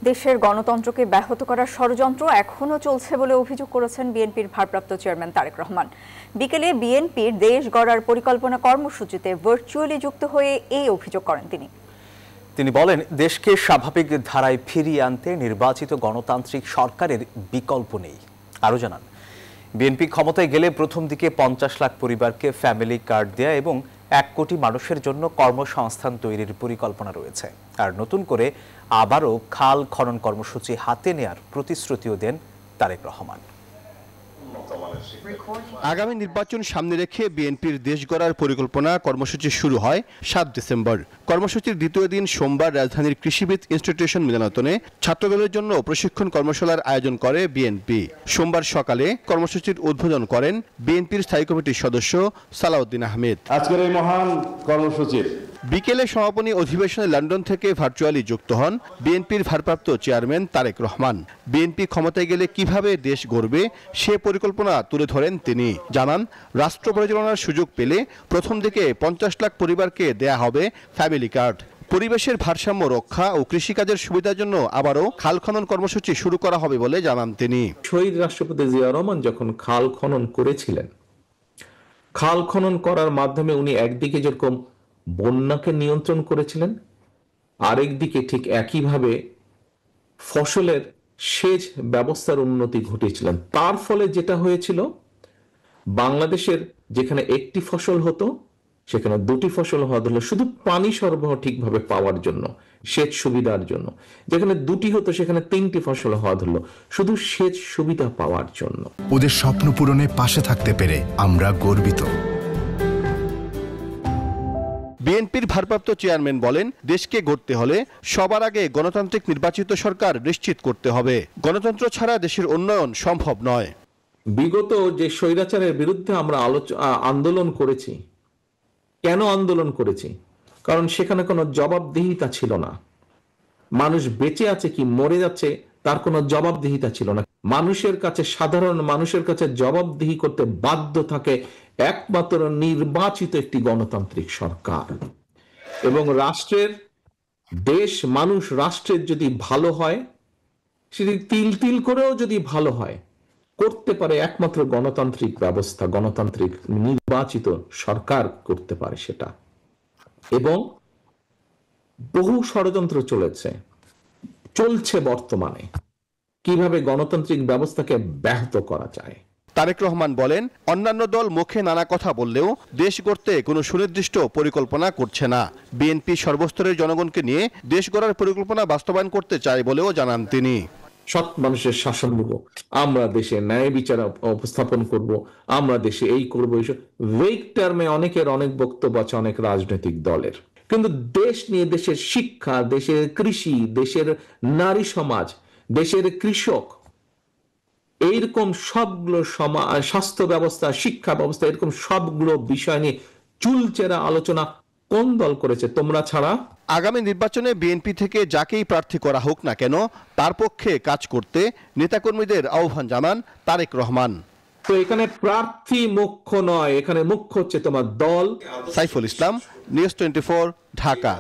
দেশের গণতন্ত্রকে ব্যাহত করার ষড়যন্ত্র এখনো চলছে বলে অভিযোগ করেছেন বিএনপির ভারপ্রাপ্ত চেয়ারম্যান তারেক রহমান। বিকেলে বিএনপির দেশ গড়ার পরিকল্পনা কর্মসূচিতে ভার্চুয়ালি যুক্ত হয়ে এই অভিযোগ করেন তিনি বলেন, দেশকে স্বাভাবিক ধারায় ফিরিয়ে আনতে নির্বাচিত গণতান্ত্রিক সরকারের বিকল্প নেই। আরও জানান, বিএনপি ক্ষমতায় গেলে প্রথম দিকে 50 লাখ পরিবারকে ফ্যামিলি কার্ড দেয়া এবং 1 কোটি মানুষের জন্য কর্মসংস্থান তৈরির পরিকল্পনা রয়েছে। আর নতুন করে আবারও খাল খনন কর্মসূচি হাতে নেয়ার প্রতিশ্রুতিও দেন তারেক রহমান। আগামী নির্বাচন সামনে রেখে বিএনপির দেশ গড়ার পরিকল্পনা কর্মসূচি শুরু হয় 7 ডিসেম্বর। কর্মসূচির দ্বিতীয় দিন সোমবার রাজধানীর কৃষিবিদ ইনস্টিটিউশন মিলনায়তনে ছাত্রদলের জন্য প্রশিক্ষণ কর্মশালার আয়োজন করে বিএনপি। সোমবার সকালে কর্মসূচির উদ্বোধন করেন বিএনপির স্থায়ী কমিটির সদস্য সালাউদ্দিন আহমেদ। আজকের এই মহান কর্মসূচির বিকেলে সমাপনী অধিবেশনে লন্ডন থেকে ভার্চুয়ালি যুক্ত হন বিএনপির ভারপ্রাপ্ত চেয়ারম্যান তারেক রহমান। বিএনপি ক্ষমতায় গেলে কিভাবে দেশ গড়বে সে পরিকল্পনা তুলে ধরেন তিনি। জানান, রাষ্ট্র পরিচালনার সুযোগ পেলে প্রথম দিকে 50 লাখ পরিবারকে দেয়া হবে ফ্যামিলি কার্ড। পরিবেশের ভারসাম্য রক্ষা ও কৃষিকাজের সুবিধার জন্য আবারও খাল খনন কর্মসূচি শুরু করা হবে বলে জানান তিনি। শহীদ রাষ্ট্রপতি জিয়া রহমান যখন খাল খনন করেছিলেন, খাল খনন করার মাধ্যমে উনি একদিকে যেরকম বন্যাকে নিয়ন্ত্রণ করেছিলেন, আরেকদিকে ঠিক একইভাবে ফসলের সেচ ব্যবস্থার উন্নতি ঘটিয়েছিলেন। তার ফলে যেটা হয়েছিল, বাংলাদেশের যেখানে একটি ফসল হতো সেখানে 2টি ফসল হওয়া হলো শুধু পানি সরবরাহ ঠিকভাবে পাওয়ার জন্য, সেচ সুবিধার জন্য। যেখানে 2টি হতো সেখানে 3টি ফসল হওয়া হলো শুধু সেচ সুবিধা পাওয়ার জন্য। ওদের স্বপ্ন পূরণে পাশে থাকতে পেরে আমরা গর্বিত। বিএনপির ভারপ্রাপ্ত চেয়ারম্যান বলেন, দেশকে গড়তে হলে সবার আগে গণতান্ত্রিক নির্বাচিত সরকার নিশ্চিত করতে হবে। গণতন্ত্র ছাড়া দেশের উন্নয়ন সম্ভব নয়। বিগত যে স্বৈরাচারের বিরুদ্ধে আমরা আন্দোলন করেছি, কেন আন্দোলন করেছি? কারণ সেখানে কোনো জবাবদিহিতা ছিল না। মানুষ বেঁচে আছে কি মরে যাচ্ছে তার কোনো জবাবদিহিতা ছিল না। মানুষের কাছে, সাধারণ মানুষের কাছে জবাবদিহি করতে বাধ্য থাকে একমাত্র নির্বাচিত একটি গণতান্ত্রিক সরকার। এবং রাষ্ট্রের, দেশ, মানুষ, রাষ্ট্রের যদি ভালো হয়, সেটি তিল তিল করেও যদি ভালো হয়, করতে পারে একমাত্র গণতান্ত্রিক ব্যবস্থা, গণতান্ত্রিক নির্বাচিত সরকার করতে পারে সেটা। এবং বহু ষড়যন্ত্র চলছে বর্তমানে, কিভাবে গণতান্ত্রিক ব্যবস্থাকে ব্যাহত করা যায়। তারেক রহমান বলেন, অন্যান্য দল মুখে নানা কথা বললেও দেশ গড়তে কোনো সুনির্দিষ্ট পরিকল্পনা করছে না। বিএনপি সর্বস্তরের জনগণকে নিয়ে দেশ গড়ার পরিকল্পনা বাস্তবায়ন করতে চায় বলেও জানান তিনি। সৎ মানুষের শাসন দেব, আমরা দেশে ন্যায় বিচার উপস্থাপন করব, আমরা দেশে এই করবো, এইসব ওয়েক টার্মে অনেকের অনেক বক্তব্য আছে অনেক রাজনৈতিক দলের। কিন্তু দেশ নিয়ে, দেশের শিক্ষা, দেশের কৃষি, দেশের নারী সমাজ, দেশের কৃষক, এইরকম সবগুলো স্বাস্থ্য ব্যবস্থা, শিক্ষা ব্যবস্থা, এরকম সবগুলো বিষয় নিয়ে চুলচেরা আলোচনা কোন দল করেছে তোমরা ছাড়া? আগামী নির্বাচনে বিএনপি থেকে যাকেই প্রার্থী করা হোক না কেন, তার পক্ষে কাজ করতে নেতাকর্মীদের আহ্বান জানান তারেক রহমান। তো এখানে প্রার্থী মুখ্য নয়, এখানে মুখ্য হচ্ছে তোমার দল। সাইফুল ইসলাম, নিউজ 24, ঢাকা।